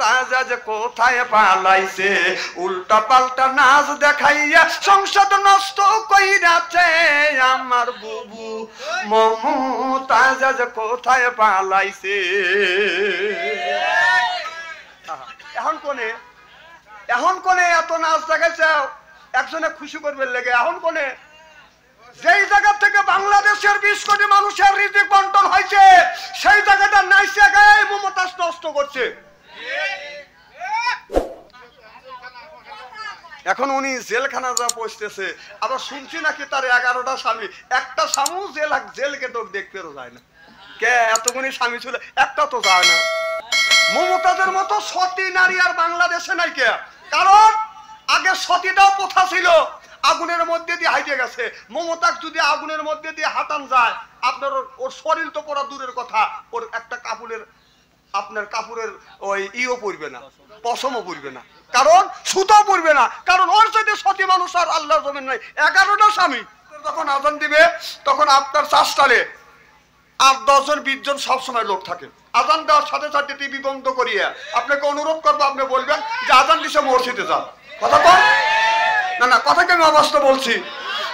তাজা যে কোথায় পালাইছে, উল্টা পাল্টা নাচ দেখাইয়া সংসদ নষ্ট কইরাছে আমার বুবু মমু তাজা যে কোথায় পালাইছে। এখন কোনে এত নাচ দেখাইছে একজনে খুশি করবে লেগে। এখন কোনে যেই জায়গা থেকে বাংলাদেশের 20 কোটি মানুষের রিজিক বন্টন হয়েছে সেই জায়গাটা নাইসে গায়ে মমতাজ নষ্ট করছে। এখন উনি জেলখানা যা পৌঁছতেছে, আবার শুনছি নাকি তার 11টা স্বামী, একটা স্বামী জেলকে তো দেখতেও যায় না। কে এতগুনি স্বামী ছিল, একটা তো যায় না। মমতাজের মতো সতী নারী আর বাংলাদেশে নাই কে, কারণ আগে সতীটাও প্রথা ছিল, আগুনের মধ্যে দিয়ে হাইটে গেছে। মমতাজ যদি আগুনের মধ্যে দিয়ে হাঁটান যায়, আপনার ওর শরীর তো পড়া দূরের কথা, ওর একটা কাপড়ের আপনার কাপড়ের ওই ইও পড়বে না, পশমও পড়বে না, কারণ সুতাও পড়বে না, কারণ ওর সাথে সতী মানুষ আর আল্লাহর জমিন নাই। 11টা স্বামী। যখন আজান দিবে তখন আপনার চাষটালে 8-10 জন 20 জন সবসময় লোক থাকে। আজান দেওয়ার সাথে সাথে টিভি বন্ধ করিয়ে আপনাকে অনুরোধ করবো, আপনি বলবেন যে আজান দিছে মসজিদে যান। কথা কর না, না কথাকে আমি অবস্থা বলছি।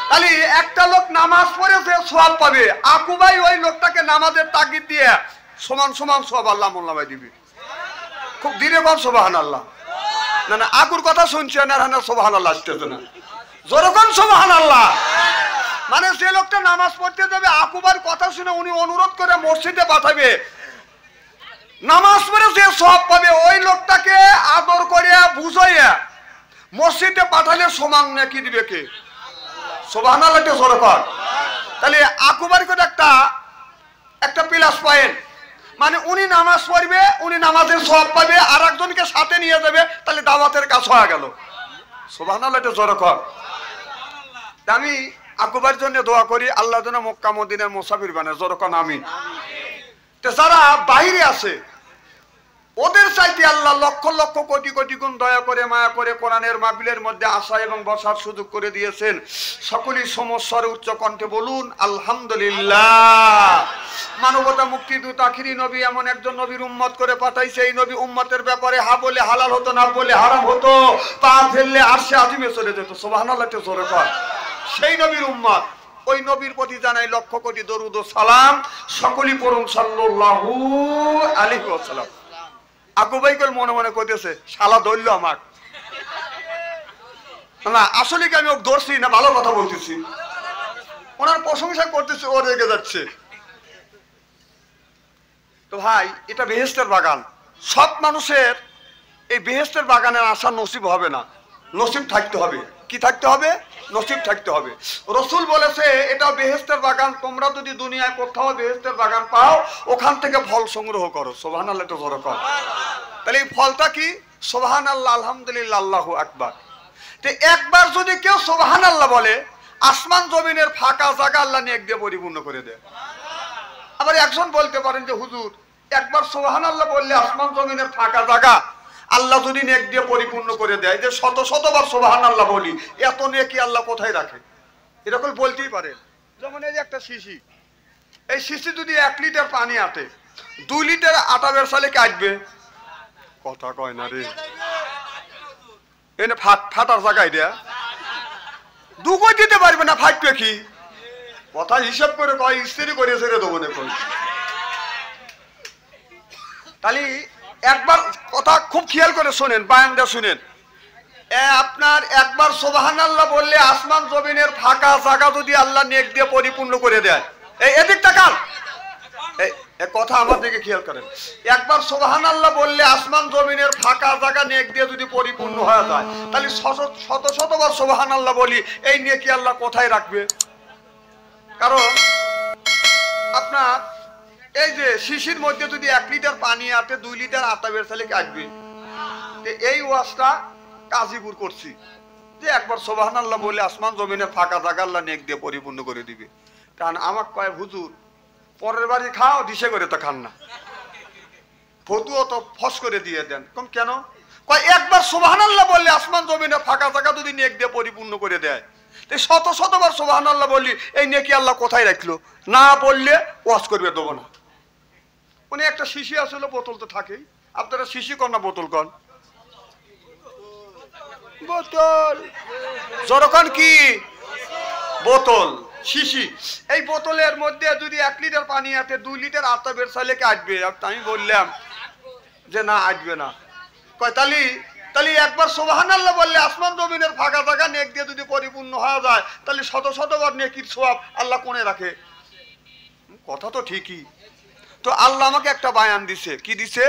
তাহলে একটা লোক নামাজ পড়ে যে সওয়াব পাবে, আকুবাই ওই লোকটাকে নামাজের তাগিদ দিয়ে সমান সমান সওয়াব আল্লাহ মোল্লামাই দিবে। খুব ধীরে বল সুবহানাল্লাহ। না না আকুর কথা শুনছেন আর না সুবহানাল্লাহ আসতেছে না, যখন সুবহানাল্লাহ। মানে যে লোকটা নামাজ পড়তে যাবে আকুবার কথা শুনে উনি অনুরোধ করে মসজিদে পাঠাবে, নামাজ পড়ে যে সওয়াব পাবে ওই লোকটাকে আদর করিয়া বুঝাইয়া মসজিদে পাঠালে সমান নাকি দিবে কে? সুবহানাল্লাহ তে জোরে কর। তাহলে আকুবার করে একটা প্লাস পয়েন্ট, মানে উনি নামাজ পড়বে, উনি নামাজের সওয়াব পাবে, আর একজনকে সাথে নিয়ে যাবে, তাহলে দাওয়াতের কাজ হয়ে গেল। সুবহানাল্লাহ তে জোরে কর। আমি আকুবার জন্য দোয়া করি আল্লাহ যেন মক্কা মদিনার মুসাফির বানায়, জোরে কর আমিন। তো যারা বাইরে আছে ওদের চাইতে আল্লাহ লক্ষ লক্ষ কোটি কোটি গুণ দয়া করে মায়া করে কোরআনের মাহফিলের মধ্যে আসা এবং বসার সুযোগ করে দিয়েছেন। সকলেই সমস্যার উচ্চ কণ্ঠে বলুন আলহামদুলিল্লাহ। মানবতা মুক্তিদূত আখিরি নবী এমন একজন নবীর উম্মত করে পাঠাইছে, এই নবী উম্মতের ব্যাপারে হা বলে হালাল হতো, না বলে হারাম হতো, পা ফেললে আরশে আজিমে চলে যেত। সুবহানাল্লাহ তে জোরে কর। সেই নবীর উম্মত, ওই নবীর প্রতি জানাই লক্ষ কোটি দরুদ ও সালাম। সকলেই পড়ুন সাল্লাল্লাহু আলাইহি ওয়াসাল্লাম। আকুবাইকল মনে মনে কইতেছে শালা ধরলো আমাক। না আসলে কি আমি ওকে ধরছি না ভালো কথা বলতেছি? ওনার প্রশংসা করতেছে, ও রেগে যাচ্ছে। তো ভাই এটা বেহেশতের বাগান, সব মানুষের এই বেহেশতের বাগানে আসার নসিব হবে না, নসিব থাকতে হবে। কি থাকতে হবে? নসিব থাকতে হবে। রসুল বলেছে এটা বেহেশতের বাগান, তোমরা যদি দুনিয়ায় কোথাও বেহেশতের বাগান পাও ওখান থেকে ফল সংগ্রহ করো। সুবহানাল্লাহ তো বড় কর। তাহলে এই ফলটা কি? সুবহানাল্লাহ আলহামদুলিল্লাহ আল্লাহু আকবার। তো একবার যদি কেউ সুবহানাল্লাহ বলে আসমান জমিনের ফাঁকা জায়গা আল্লাহ নেক দিয়ে পরিপূর্ণ করে দেয়। আবার একজন বলতে পারেন যে হুজুর একবার সুবহানাল্লাহ বললে আসমান জমিনের ফাঁকা জায়গা আল্লাহ যদি নেক দিয়ে পরিপূর্ণ করে দেয়, যে শত শতবার সুবহানাল্লাহ বলি এত নেকি আল্লাহ কোথায় রাখে? এরকম বলতেই পারে। যেমন এই যে একটা শিশি, এই শিশি যদি 1 লিটার পানি আটে 2 লিটার আটা বেরসালে কাটবে? কথা কয় না রে, এনে ফাটার জায়গায় দেয়া দুগো দিতে পারবে না, ফাটবে কি? কথা হিসাব করে কয় স্ত্রী করে ছেড়ে দেবো না কই। তাহলে একবার কথা খুব খেয়াল করে শোনেন, বায়ানটা শুনেন। আপনার একবার সুবহানাল্লাহ বললে আসমান জমিনের ফাঁকা জায়গা যদি আল্লাহ নেক দিয়ে পরিপূর্ণ করে দেয়, এদিক তাকান, এই কথা আমার দিকে খেয়াল করেন। একবার সুবহানাল্লাহ বললে আসমান জমিনের ফাঁকা জায়গা নেক দিয়ে যদি পরিপূর্ণ হয়ে যায়, তাহলে শত শতবার সুবহানাল্লাহ বলি এই নেকি আল্লাহ কোথায় রাখবে? কারণ আপনার এই যে শিশির মধ্যে যদি 1 লিটার পানি আটে 2 লিটার আটা বেরসালে কাটবে। এই ওয়াজটা কাজীপুর করছি যে একবার সুবহানাল্লাহ বলে আসমান জমিনে ফাঁকা জায়গা আল্লাহ নেক দিয়ে পরিপূর্ণ করে দিবে। কারণ আমাকে কয় হুজুর পরের বাড়ি খাও, দিশে করে তো খান না, ফতুয়া তো ফস করে দিয়ে দেন। কম কেন? কয় একবার সুবহানাল্লাহ বললে আসমান জমিনে ফাঁকা জায়গা যদি নেক দিয়ে পরিপূর্ণ করে দেয়, শত শতবার সুবহানাল্লাহ বললি এই নেকি আল্লাহ কোথায় রাখলো? না বললে ওয়াজ করবে দেবো না। উনি একটা শিশি আসলে বোতল তো থাকেই, আপনারা শিশি কন না বোতল কন? বোতল। যখন কি বোতল শিশি, এই বোতলের মধ্যে যদি 1 লিটার পানি আছে 2 লিটার আটা বের চাইলে কি আসবে? আমি বললাম যে না আসবে না। কয় তাহলে একবার সুবহানাল্লাহ বললে আসমান জমিনের ফাঁকা জায়গা নেক দিয়ে যদি পরিপূর্ণ হয়ে যায় তাহলে শত শতবার নেকির সওয়াব আল্লাহ কোণে রাখে। কথা তো ঠিকই। তো আল্লাহ আমাকে একটা বায়ান দিছে। কি দিছে?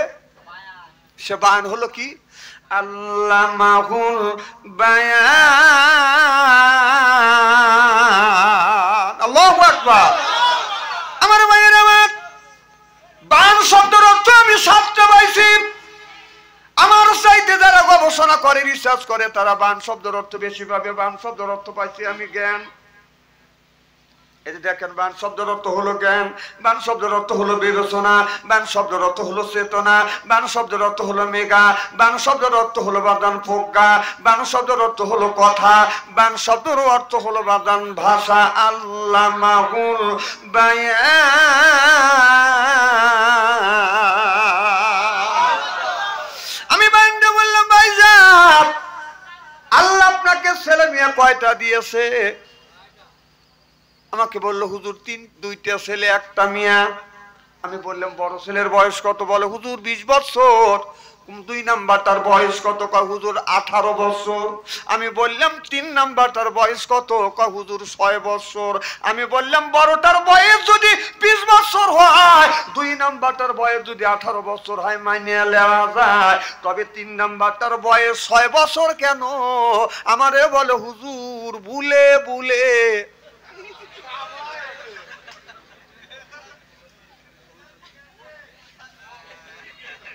সে বায়ান হলো কি? আল্লামাহুল বায়ান। আল্লাহু আকবার। আমার ভাইয়ের আমার, বায়ান শব্দের অর্থ আমি 7টা পাইছি। আমার চাইতে যারা গবেষণা করে, রিসার্চ করে, তারা বায়ান শব্দের অর্থ বেশি পাবে। বায়ান শব্দের অর্থ পাইছি আমি জ্ঞান। এই যে দেখেন, বায়ান শব্দের অর্থ হলো জ্ঞান, বায়ান শব্দের অর্থ হলো বিবেচনা, বায়ান শব্দের অর্থ হলো চেতনা, বায়ান শব্দের অর্থ হলো মেঘা, বায়ান শব্দের অর্থ হলো বাদান প্রজ্ঞা, বায়ান শব্দের অর্থ হলো কথা, বায়ান শব্দের অর্থ হলো বাদান ভাষা। আল্লামাহুল বায়ান। আমি বায়ানটা বললাম, ভাইজান আল্লাহ আপনাকে ছেলে মেয়ে কয়টা দিয়েছে? আমাকে বললো হুজুর 2টা ছেলে 1টা মেয়ে। আমি বললাম বড় ছেলের বয়স কত? বলে হুজুর 20 বছর। 2 নাম্বারটার বয়স কত? কয় হুজুর 18 বছর। আমি বললাম 3 নাম্বারটার বয়স কত? কয় হুজুর 6 বছর। আমি বললাম বড়টার বয়স যদি 20 বছর হয়, 2 নাম্বারটার বয়স যদি 18 বছর হয়, মানিয়ে নেওয়া যায়, তবে 3 নাম্বারটার বয়স 6 বছর কেন? আমারে বলে হুজুর ভুলে ভুলে।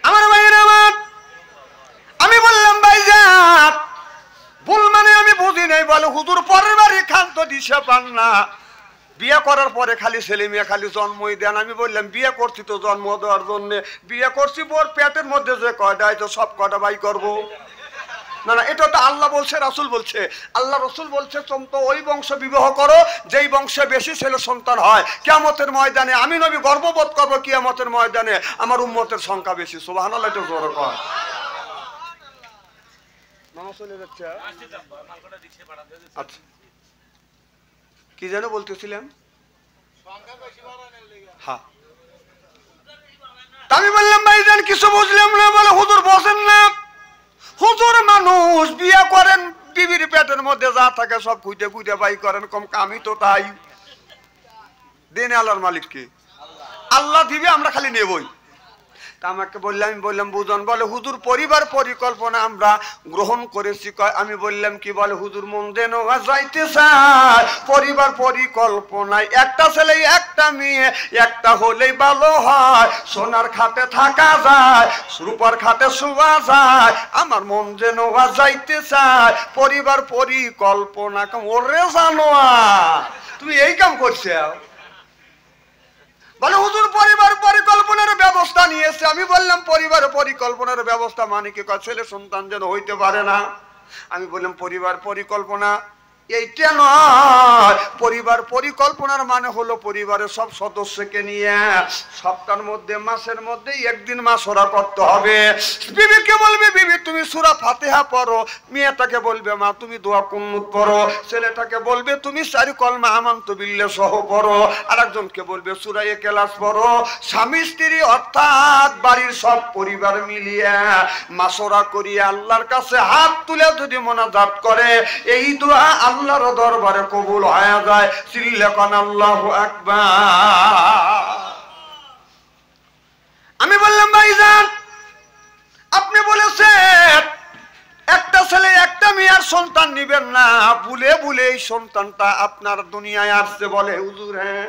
আমার ভাইয়ের আমার, আমি বললাম ভাইজান ভুল মানে আমি বুঝি নাই। বলে হুজুর পরের বাড়ি খান তো দিশা পান না, বিয়ে করার পরে খালি ছেলে মেয়ে খালি জন্মই দেন। আমি বললাম বিয়ে করছি তো জন্ম দেওয়ার জন্য, বিয়ে করছি ওর পেটের মধ্যে যে কয়টা তো সব কয়টা বাই করবো না? না, এটা তো আল্লাহ বলছে, রাসূল বলছে। আল্লাহ রাসূল বলছে তোমরা ওই বংশ বিবাহ করো যেই বংশে বেশি ছেলে সন্তান হয়। কিয়ামতের ময়দানে আমি নবী গর্ববোধ করবো, কিয়ামতের ময়দানে আমার উম্মতের সংখ্যা বেশি। সুবহানাল্লাহ। একটু জোরে কর। নামাজ চলে যাচ্ছে। আচ্ছা, কি যেন বলতেছিলেন? হ্যাঁ, আমি বললাম ভাইজান কিছু বুঝলাম না। বলে হুজুর বসেন না। হুজুর মানুষ বিয়ে করেন, বিবির পেটের মধ্যে যা থাকে সব খুঁজে খুঁজে বাই করেন, কম কামই তো তাই। দেন আল্লাহর মালিক কে? আল্লাহ দিবে, আমরা খালি নেবই। তা আমাকে বললাম, আমি বললাম বুঝন। বলে হুজুর পরিবার পরিকল্পনা আমরা গ্রহণ করেছি। আমি বললাম কি? বলে হুজুর মন দেন যাইতে চায় পরিবার পরিকল্পনায়, 1টা ছেলে 1টা মেয়ে, একটা হলেই ভালো হয়। সোনার খাটে থাকা যায়, রূপার খাটে শোয়া যায়, আমার মন যেন যাইতে চায় পরিবার পরিকল্পনা। ওরে জানোয়া তুমি এই কাম করছে? বলে হুজুর পরিবার পরিকল্পনার ব্যবস্থা নিয়েছে। আমি বললাম পরিবার পরিকল্পনার ব্যবস্থা মানে কি? ছেলে সন্তান যেন হইতে পারে না। আমি বললাম পরিবার পরিকল্পনা এইটা নয়, পরিবার পরিকল্পনার মানে হলো পরিবারের সব সদস্যকে নিয়ে সপ্তাহের মধ্যে মাসের মধ্যে একদিন মাসরা করতে হবে। বিবিকে বলবে বিবি তুমি সূরা ফাতিহা পড়ো, মেয়েটাকে বলবে মা তুমি দোয়া কুনুত পড়ো, ছেলেটাকে বলবে তুমি 4 কলমা আমানতু বিল্লাহ সহ পড়ো, আরেকজনকে বলবে সূরা ইখলাস পড়ো। স্বামী স্ত্রী অর্থাৎ বাড়ির সব পরিবার মিলিয়ে মাসরা করিয়ে আল্লাহর কাছে হাত তুলে যদি মোনাজাত করে, এই দোয়া আল্লাহর দরবারে কবুল হয়ে যায়। চিল্লাকান আল্লাহু আকবার। আমি বললাম ভাইজান আপনি বলেছেন 1টা ছেলে 1টা মেয়ের সন্তান নিবেন না, ভুলে ভুলে এই সন্তানটা আপনার দুনিয়ায় আসছে। বলে হুজুর হ্যাঁ।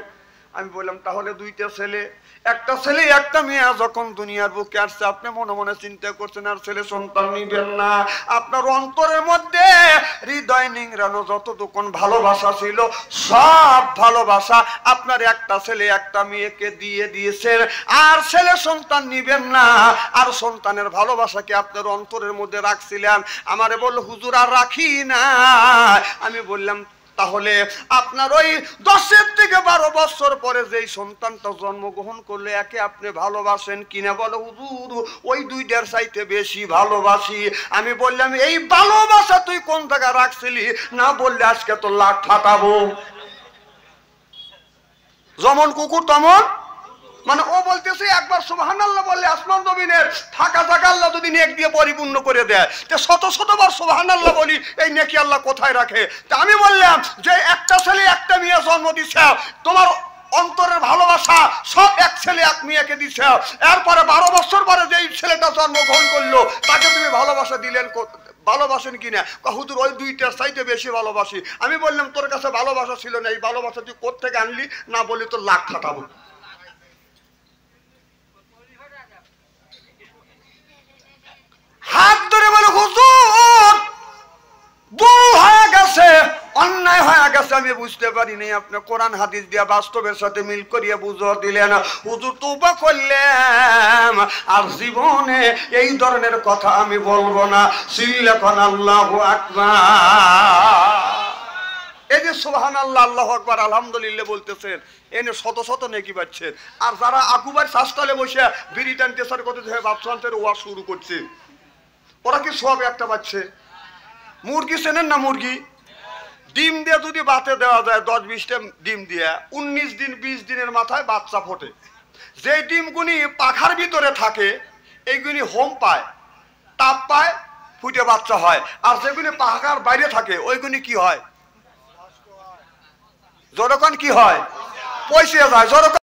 আমি বললাম তাহলে 2টা ছেলে 1টা ছেলে 1টা মেয়ে যখন দুনিয়ার বুকে আসছে, আপনি মনে মনে চিন্তা করছেন আর ছেলে সন্তান নিবেন না। আপনার অন্তরের মধ্যে হৃদয় নিংড়ানো যতটুকু ভালোবাসা ছিল সব ভালোবাসা আপনার 1টা ছেলে 1টা মেয়েকে দিয়ে দিয়েছেন, আর ছেলে সন্তান নিবেন না। আর সন্তানের ভালোবাসাকে আপনার অন্তরের মধ্যে রাখছিলেন। আমারে বলল হুজুর আর রাখি না। আমি বললাম তাহলে আপনার ওই 10 থেকে 12 বছর পরে যেই সন্তানটা জন্মগ্রহণ করলে একে আপনি ভালোবাসেন কিনা? বলে হুজুর ওই দুইটার চাইতে বেশি ভালোবাসি। আমি বললাম এই ভালোবাসা তুই কোন জায়গায় রাখছিলি? না বললে আজকে তো লাখ ফাটাবো। যেমন কুকুর তেমন, মানে ও বলতেছে একবার সুবহানাল্লাহ বললে আসমান জমিনের ফাঁকা জায়গা আল্লাহ যদি নেক দিয়ে পরিপূর্ণ করে দেয়, তো শত শতবার সুবহানাল্লাহ বলি, এই নেকি আল্লাহ কোথায় রাখে? তা আমি বললাম যে একটা ছেলে একটা মেয়ে জন্ম দিছে, তোমার অন্তরের ভালোবাসা সব এক ছেলে এক মেয়েকে দিছে, এরপরে 12 বছর পরে যেই ছেলেটা জন্মগ্রহণ করলো তাকে তুমি ভালোবাসা দিলেন, ভালোবাসেন কিনা? হুজুর ওই দুইটার চাইতে বেশি ভালোবাসি। আমি বললাম তোর কাছে ভালোবাসা ছিল না, এই ভালোবাসা তুই কোত্থেকে আনলি? না বলি তোর লাখ ফাটাবো। হাত ধরে বলে হুজুর ভুল হয়ে গেছে, অন্যায় হয়ে গেছে, আমি বুঝতে পারিনি। আপনি কোরআন হাদিস দিয়ে বাস্তবের সাথে মিল করিয়ে বুঝিয়ে দিলেন। হুজুর তওবা করলাম, আর জীবনে এই ধরনের কথা আমি বলবো না। সিল্লাকান আল্লাহু আকবার। এই যে সুবহানাল্লাহ আল্লাহু আকবার আলহামদুলিল্লাহ বলতেছেন, এনে শত শত নেকি পাচ্ছেন। আর যারা আকুবার শাস্তালে বসে বিড়ি টানতেছার কথা ভাবছান্তের ওয়াজ শুরু করছে, ওরা কি সব একটা পাচ্ছে? মুরগি চেনেন না? মুরগি ডিম দিয়ে যদি বাতে দেওয়া যায় 10-20টা ডিম দিয়ে 19 দিন 20 দিনের মাথায় বাচ্চা ফোটে। যে ডিমগুনি পাখার ভিতরে থাকে এইগুলি হোম পায়, তাপ পায়, ফুটে বাচ্চা হয়। আর যেগুলি পাখার বাইরে থাকে ওইগুলি কি হয়? যখন কি হয়? পয়সা যায়।